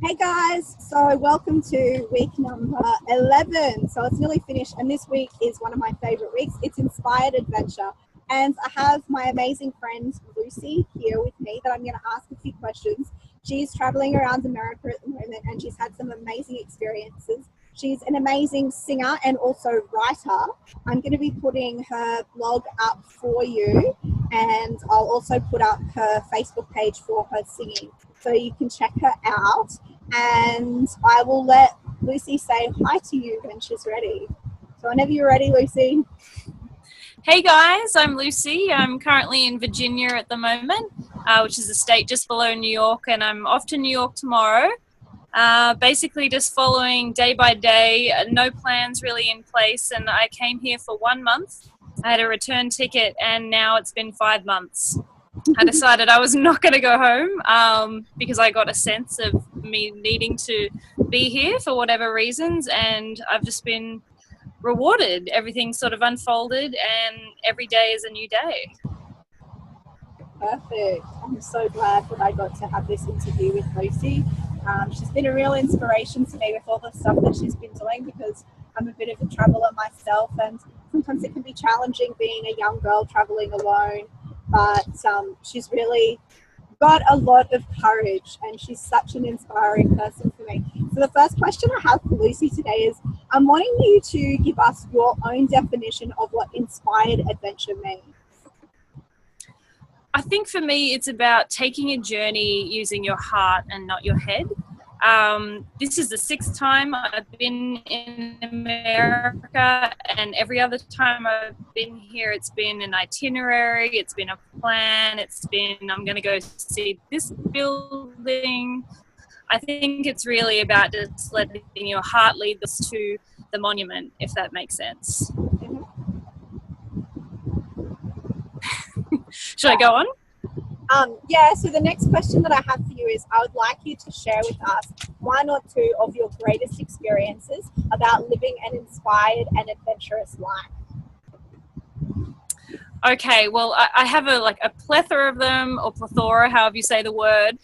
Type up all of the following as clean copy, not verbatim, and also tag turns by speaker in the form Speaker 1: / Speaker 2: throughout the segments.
Speaker 1: Hey guys, so welcome to week number 11. So it's nearly finished, and this week is one of my favorite weeks. It's Inspired Adventure, and I have my amazing friend Lucy here with me that I'm going to ask a few questions. She's traveling around America at the moment, and she's had some amazing experiences. She's an amazing singer and also writer. I'm going to be putting her blog up for you, and I'll also put up her Facebook page for her singing, so you can check her out. And I will let Lucy say hi to you when she's ready. So whenever you're ready, Lucy.
Speaker 2: Hey guys, I'm Lucy. I'm currently in Virginia at the moment, which is a state just below New York, and I'm off to New York tomorrow. Basically just following day by day, no plans really in place, and I came here for 1 month. I had a return ticket, and now it's been 5 months. I decided I was not going to go home because I got a sense of me needing to be here for whatever reasons, and I've just been rewarded. Everything sort of unfolded, and every day is a new day.
Speaker 1: Perfect. I'm so glad that I got to have this interview with Lucy. She's been a real inspiration to me with all the stuff that she's been doing, because I'm a bit of a traveler myself, and sometimes it can be challenging being a young girl traveling alone. But she's really got a lot of courage, and she's such an inspiring person for me. So the first question I have for Lucy today is, I'm wanting you to give us your own definition of what inspired adventure means.
Speaker 2: I think for me, it's about taking a journey using your heart and not your head. This is the 6th time I've been in America, and every other time I've been here, it's been an itinerary, it's been a plan, it's been, I'm going to go see this building. I think it's really about just letting your heart lead us to the monument, if that makes sense. Should I go on?
Speaker 1: So the next question that I have for you is, I would like you to share with us 1 or 2 of your greatest experiences about living an inspired and adventurous life.
Speaker 2: Okay, well, I have a plethora of them, or plethora, however you say the word,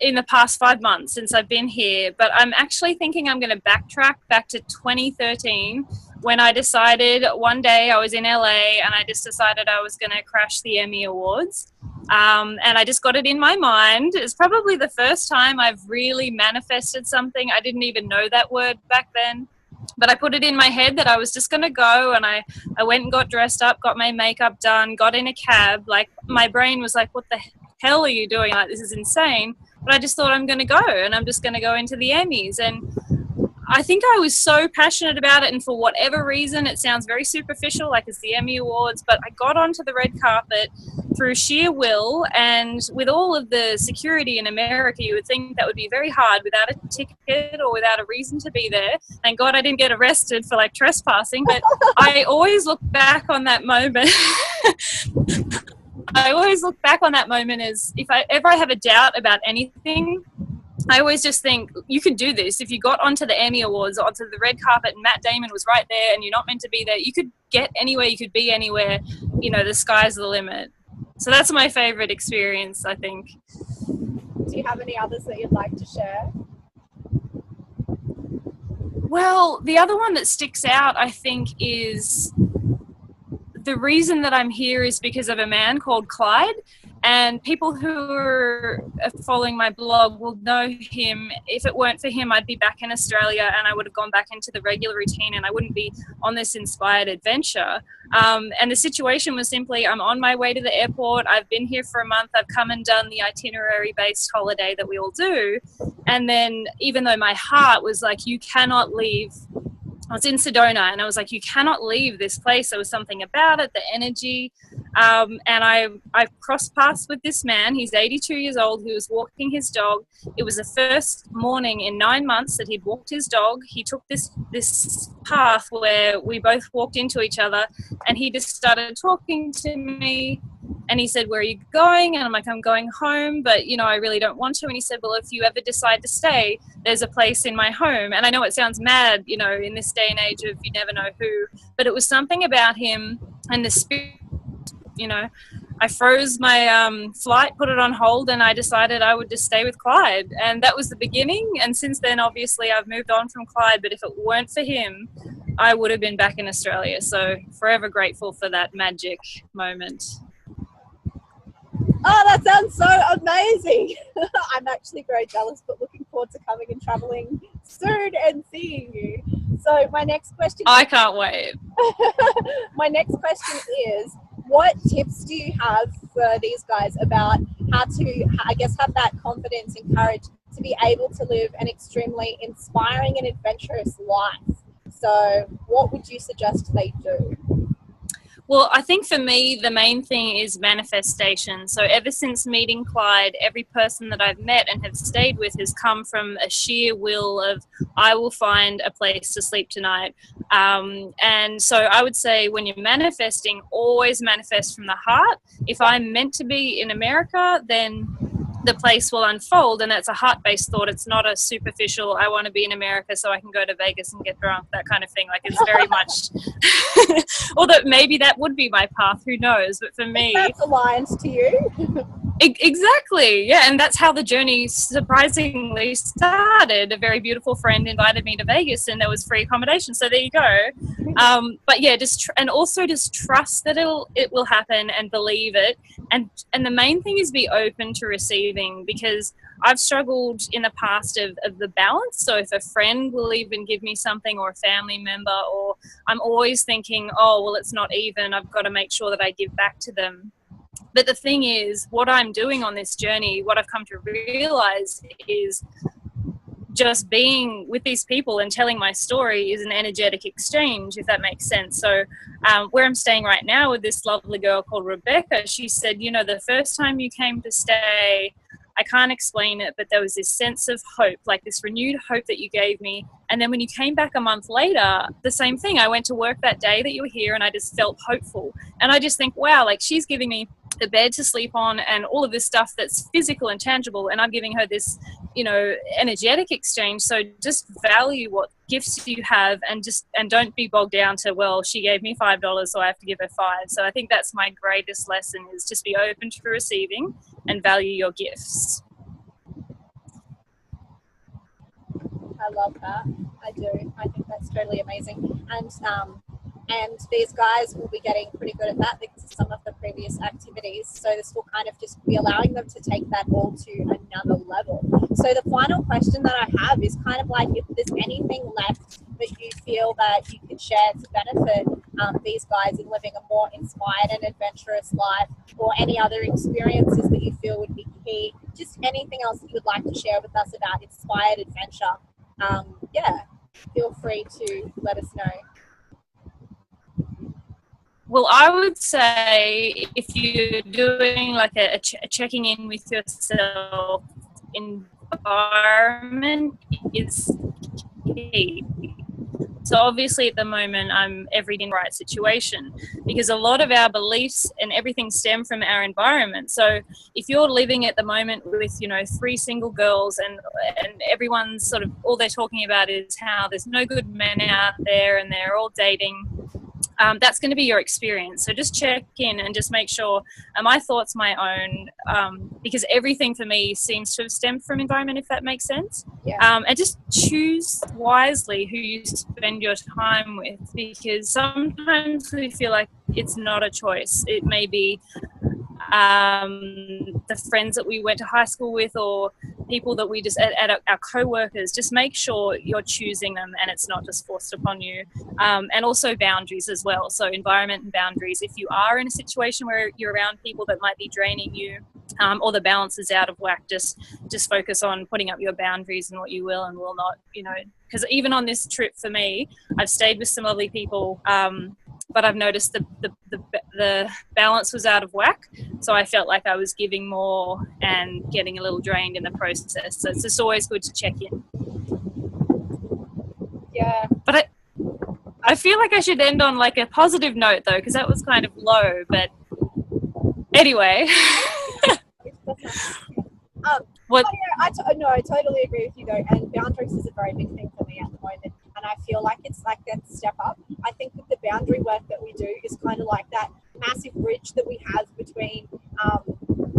Speaker 2: in the past 5 months since I've been here. But I'm actually thinking I'm going to backtrack back to 2013, when I decided one day I was in LA and I just decided I was going to crash the Emmy Awards. And I just got it in my mind. It's probably the first time I've really manifested something. I didn't even know that word back then, but I put it in my head that I was just going to go, and I went and got dressed up, got my makeup done, got in a cab. Like, my brain was like, what the hell are you doing? Like, this is insane. But I just thought, I'm going to go, and I'm just going to go into the Emmys. And I think I was so passionate about it, and for whatever reason, it sounds very superficial, like it's the Emmy Awards, but I got onto the red carpet through sheer will, and with all of the security in America, you would think that would be very hard without a ticket or without a reason to be there. Thank God I didn't get arrested for trespassing, but I always look back on that moment. I always look back on that moment as, if I ever have a doubt about anything, I always just think, you can do this. If you got onto the Emmy Awards, onto the red carpet, and Matt Damon was right there, and you're not meant to be there, you could get anywhere, you could be anywhere. The sky's the limit. So that's my favorite experience, I think.
Speaker 1: Do you have any others that you'd like to share?
Speaker 2: Well, the other one that sticks out, I think, is the reason that I'm here is because of a man called Clyde. And people who are following my blog will know him. If it weren't for him, I'd be back in Australia, and I would have gone back into the regular routine, and I wouldn't be on this inspired adventure. And the situation was simply, I'm on my way to the airport. I've been here for a month. I've come and done the itinerary-based holiday that we all do. And then, even though my heart was like, you cannot leave, I was in Sedona, and I was like, you cannot leave this place. There was something about it, the energy. And I crossed paths with this man. He's 82 years old. He was walking his dog. It was the first morning in 9 months that he'd walked his dog. He took this path where we both walked into each other, and he just started talking to me. And he said, where are you going? And I'm like, I'm going home, but, I really don't want to. And he said, well, if you ever decide to stay, there's a place in my home. And I know it sounds mad, in this day and age of you never know who, but it was something about him and the spirit, I froze my flight, put it on hold, and I decided I would just stay with Clyde. And that was the beginning. And since then, obviously, I've moved on from Clyde. But if it weren't for him, I would have been back in Australia. So forever grateful for that magic moment.
Speaker 1: Oh, that sounds so amazing. I'm actually very jealous, but looking forward to coming and traveling soon and seeing you. So my next question...
Speaker 2: I can't wait.
Speaker 1: My next question is, what tips do you have for these guys about how to, I guess, have that confidence and courage to be able to live an extremely inspiring and adventurous life? So what would you suggest they do?
Speaker 2: Well, I think for me, the main thing is manifestation. So ever since meeting Clyde, every person that I've met and have stayed with has come from a sheer will of, I will find a place to sleep tonight. And so I would say when you're manifesting, always manifest from the heart. If I'm meant to be in America, then the place will unfold, and that's a heart-based thought. It's not a superficial, I want to be in America so I can go to Vegas and get drunk, that kind of thing. Like, it's very much although maybe that would be my path, who knows, but for me
Speaker 1: that's aligned to you.
Speaker 2: Exactly, yeah. And that's how the journey surprisingly started. A very beautiful friend invited me to Vegas, and there was free accommodation, so there you go. But yeah, and also just trust that it will happen, and believe it. And the main thing is be open to receiving, because I've struggled in the past of the balance. So if a friend will even give me something, or a family member, or I'm always thinking, oh, well, it's not even, I've got to make sure that I give back to them. But the thing is, what I'm doing on this journey, what I've come to realize is just being with these people and telling my story is an energetic exchange, if that makes sense. So where I'm staying right now with this lovely girl called Rebecca, she said, you know, the first time you came to stay, I can't explain it, but there was this sense of hope, like this renewed hope that you gave me. And then when you came back a month later, the same thing. I went to work that day that you were here, and I just felt hopeful. And I just think, wow, like, she's giving me the bed to sleep on and all of this stuff that's physical and tangible, and I'm giving her this, you know, energetic exchange. So just value what gifts you have, and don't be bogged down to, well, she gave me $5, so I have to give her $5. So I think that's my greatest lesson, is just be open to receiving and value your gifts.
Speaker 1: I love that. I do. I think that's totally amazing. And these guys will be getting pretty good at that because of some of the previous activities. So this will kind of just be allowing them to take that all to another level. So the final question that I have is kind of like, if there's anything left that you feel that you could share to benefit these guys in living a more inspired and adventurous life, or any other experiences that you feel would be key, just anything else that you would like to share with us about inspired adventure, feel free to let us know.
Speaker 2: Well, I would say if you're doing like a checking in with yourself, environment is key. So obviously at the moment I'm every day in the right situation, because a lot of our beliefs and everything stem from our environment. So if you're living at the moment with, you know, 3 single girls and everyone's sort of, all they're talking about is how there's no good men out there and they're all dating, that's going to be your experience. So just check in and just make sure, are my thoughts my own? Because everything for me seems to have stemmed from environment, if that makes sense.
Speaker 1: Yeah.
Speaker 2: And just choose wisely who you spend your time with, because sometimes we feel like it's not a choice. It may be the friends that we went to high school with, or people that we just at our co-workers. Just make sure you're choosing them and it's not just forced upon you. And also boundaries as well. So environment and boundaries. If you are in a situation where you're around people that might be draining you, or the balance is out of whack, just focus on putting up your boundaries and what you will and will not, you know, because even on this trip for me, I've stayed with some lovely people, but I've noticed the balance was out of whack. So I felt like I was giving more and getting a little drained in the process. So it's just always good to check in.
Speaker 1: Yeah.
Speaker 2: But I feel like I should end on like a positive note though, because that was kind of low. But anyway. What?
Speaker 1: I totally agree with you though. And boundaries is a very big thing for me at the moment. And I feel like it's like that step up. I think that the boundary work that we do is kind of like that massive bridge that we have between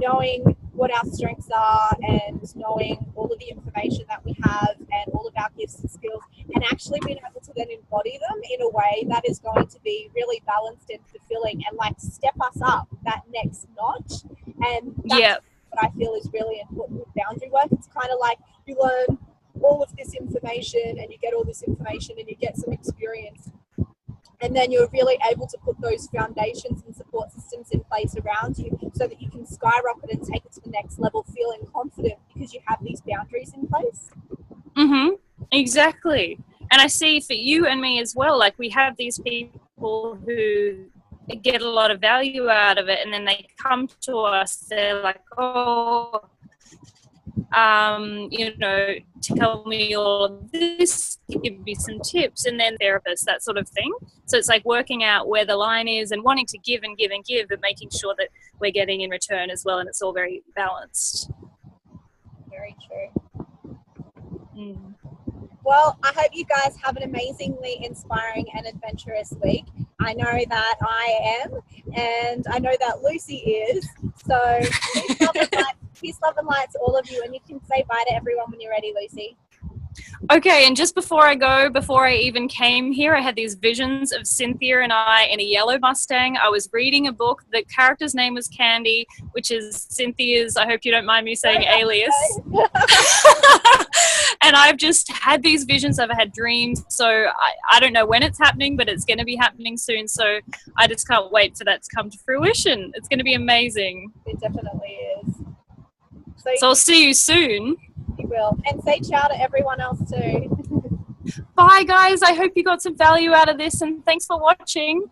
Speaker 1: knowing what our strengths are and knowing all of the information that we have and all of our gifts and skills, and actually being able to then embody them in a way that is going to be really balanced and fulfilling and like step us up that next notch. And that's what I feel is really important with boundary work. It's kind of like you learn all of this information and you get all this information and you get some experience, and then you're really able to put those foundations and support systems in place around you so that you can skyrocket and take it to the next level feeling confident because you have these boundaries in place.
Speaker 2: Exactly. And I see for you and me as well, like we have these people who get a lot of value out of it, and then they come to us, they're like, oh, you know, tell me all of this, give me some tips, and then therapists, that sort of thing. So it's like working out where the line is and wanting to give and give and give, but making sure that we're getting in return as well, and it's all very balanced.
Speaker 1: Very true. Well, I hope you guys have an amazingly inspiring and adventurous week. I know that I am, and I know that Lucy is. So peace, love and light to all of you, and you can say bye to everyone when you're ready, Lucy.
Speaker 2: Okay, and just before I go, before I even came here, I had these visions of Cynthia and I in a yellow Mustang. I was reading a book. The character's name was Candy, which is Cynthia's, I hope you don't mind me saying, alias. And I've just had these visions. I've had dreams. So I don't know when it's happening, but it's going to be happening soon. So I just can't wait for that to come to fruition. It's going to be amazing.
Speaker 1: It definitely is.
Speaker 2: So I'll see you soon.
Speaker 1: You will. And say ciao to everyone else too.
Speaker 2: Bye, guys. I hope you got some value out of this, and thanks for watching.